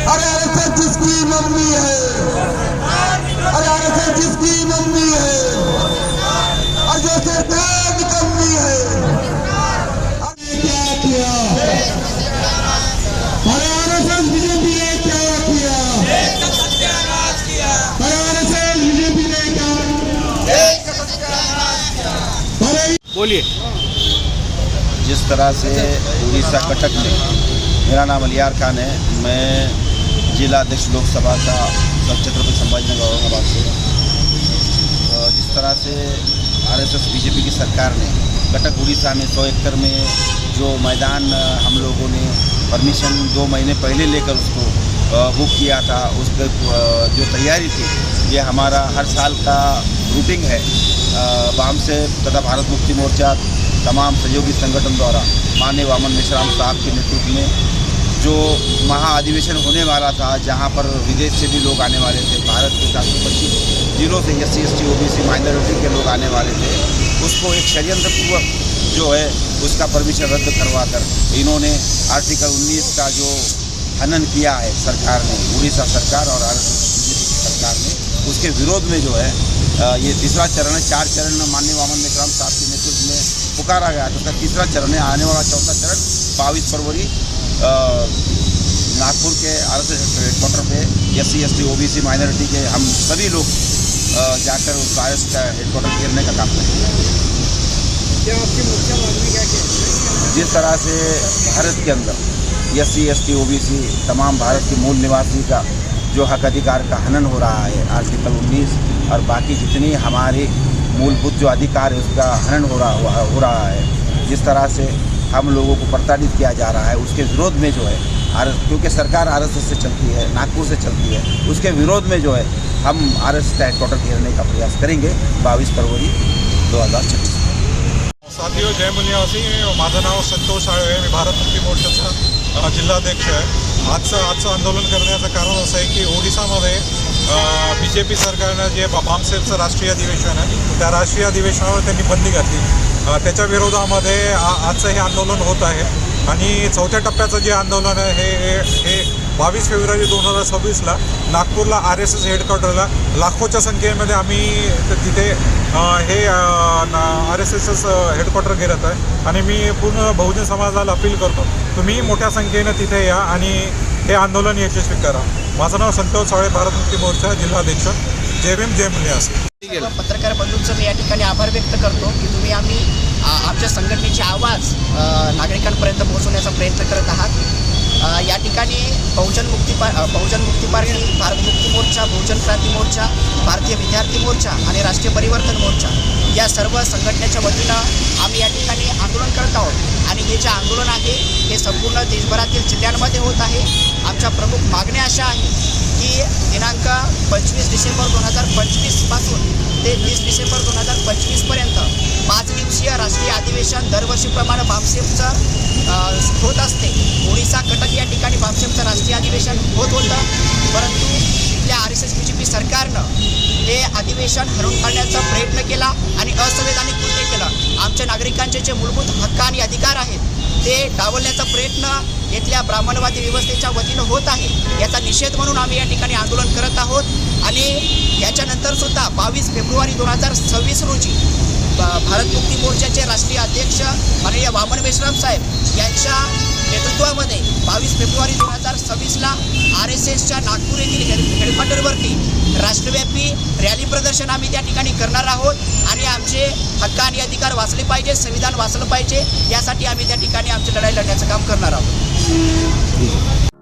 अरे आरएसएस जिसकी मम्मी है, अरे आरएसएस जिसकी मम्मी है, और जो सरकार निकम्मी है। अरे क्या किया, अरे आरएसएस बीजेपी ने क्या किया, अरे आरएसएस बीजेपी ने क्या, अरे बोलिए। जिस तरह से उड़ीसा कटक में, मेरा नाम अलियार खान है, मैं जिला अध्यक्ष लोकसभा का छत्रपति संभाजीनगर औरंगाबाद से। जिस तरह से आरएसएस बीजेपी की सरकार ने कटक उड़ीसा में 100 एकड़ में जो मैदान हम लोगों ने परमिशन 2 महीने पहले लेकर उसको बुक किया था, उसके जो तैयारी थी, ये हमारा हर साल का रूटीन है। वाम से तथा भारत मुक्ति मोर्चा तमाम सहयोगी संगठन द्वारा माननीय वामन मेश्राम साहब के नेतृत्व में जो महाअधिवेशन होने वाला था, जहां पर विदेश से भी लोग आने वाले थे, भारत के 725 जिलों से SC ST OBC माइनॉरिटी के लोग आने वाले थे, उसको एक षड्यंत्रपूर्वक जो है उसका परमिशन रद्द करवा कर इन्होंने आर्टिकल 19 का जो हनन किया है सरकार ने, उड़ीसा सरकार और आरएसएस बीजेपी की सरकार ने, उसके विरोध में जो है ये तीसरा चरण है। 4 चरण माननीय वामन मेश्राम साहब के नेतृत्व में पुकारा गया था, उसका तीसरा चरण है। आने वाला चौथा चरण 22 फरवरी नागपुर के आरएसएस हेडक्वार्टर पे SC ST OBC माइनॉरिटी के हम सभी लोग जाकर उस आरएसएस का हेडक्वार्टर घेरने का काम करेंगे। क्या आपकी मुख्य मांग क्या है? जिस तरह से भारत के अंदर SC ST OBC तमाम भारत के मूल निवासी का जो हक अधिकार का हनन हो रहा है, आर्टिकल 19 और बाकी जितनी हमारे मूलभूत जो अधिकार है उसका हनन हो रहा है, जिस तरह से हम लोगों को प्रताड़ित किया जा रहा है, उसके विरोध में जो है क्योंकि सरकार आरएसएस से चलती है, नागपुर से चलती है, उसके विरोध में जो है हम आरएसएस का हेडक्वार्टर घेरने का प्रयास करेंगे 22 फरवरी 2026। साथियों, जय मुनियासी। माझं नाव संतोष साळवे, मी भारत मुक्ती मोर्चाचा जिल्हाध्यक्ष आहे। आजचं आंदोलन करण्याचं कारण असं आहे की ओडिसामध्ये BJP सरकारनं जे बामसेफचं राष्ट्रीय अधिवेशन आहे, त्या राष्ट्रीय अधिवेशनावर त्यांनी बंदी घातली। त्याच्या विरोधामध्ये आजचं हे आंदोलन होत आहे आणि चौथ्या टप्प्याचं जे आंदोलन आहे हे 22 फेब्रुवारी 2026ला नागपूरला RSS हेडक्वार्टरला लाखोच्या संख्येमध्ये आम्ही तिथे हे RSS हेडक्वार्टर घेरत आहे आणि मी पूर्ण बहुजन समाजाला अपील करतो, तुम्ही मोठ्या संख्येनं तिथे या आणि हे आंदोलन यशस्वी करा। माझं नाव संतोष साळे, भारत मुक्ती मोर्चा जिल्हाध्यक्ष। जय भीम, जय मुनियासी। पत्रकार बंधूंचं मी या ठिकाणी आभार व्यक्त करतो की तुम्ही आमच्या संघटनेचे आवाज नागरिकांपर्यंत पोहोचवण्याचा प्रयत्न करत आहात। या ठिकाणी बहुजन मुक्ती पार्टी, भारत मुक्ती मोर्चा, बहुजन क्रांती मोर्चा, भारतीय विद्यार्थी मोर्चा आणि राष्ट्रीय परिवर्तन मोर्चा या सर्व संघटनेच्या वतीनं आम्ही या ठिकाणी आंदोलन करत आहोत आणि हे जे आंदोलन आहे हे संपूर्ण देशभरातील जिल्ह्यांमध्ये होत आहे। आमच्या प्रमुख मागण्या अशा आहेत की दिनांक 25 डिसेंबर 2025 पासून ते 30 डिसेंबर 2025 पर्यंत 5 दिवसीय राष्ट्रीय अधिवेशन दरवर्षीप्रमाणे बामसेफचं होत असते। ओडिसा कटक या ठिकाणी बामसेफचं राष्ट्रीय अधिवेशन होत होतं, परंतु इथल्या RSS BJP सरकारनं हे अधिवेशन हरवून काढण्याचा प्रयत्न केला आणि असंवैधानिक कृत्य केलं। आमच्या नागरिकांचे जे मूलभूत हक्क आणि अधिकार आहेत ते डावलण्याचा प्रयत्न इथल्या ब्राह्मणवादी व्यवस्थेच्या वतीनं होत आहे। याचा निषेध म्हणून आम्ही या ठिकाणी आंदोलन करत आहोत आणि याच्यानंतर सुद्धा 22 फेब्रुवारी 2026 रोजी भारत मुक्ती मोर्चाचे राष्ट्रीय अध्यक्ष माननीय वामन मेश्राम साहेब यांच्या नेतृत्वामध्ये 22 फेब्रुवारी 2026ला RSSच्या नागपूर येथील हेडक्वार्टरवरती राष्ट्रव्यापी रॅली प्रदर्शन आम्ही त्या ठिकाणी करणार आहोत आणि आमचे हक्क आणि अधिकार वाचले पाहिजे, संविधान वाचलं पाहिजे, यासाठी आम्ही त्या ठिकाणी आमची लढाई लढण्याचं काम करणार आहोत।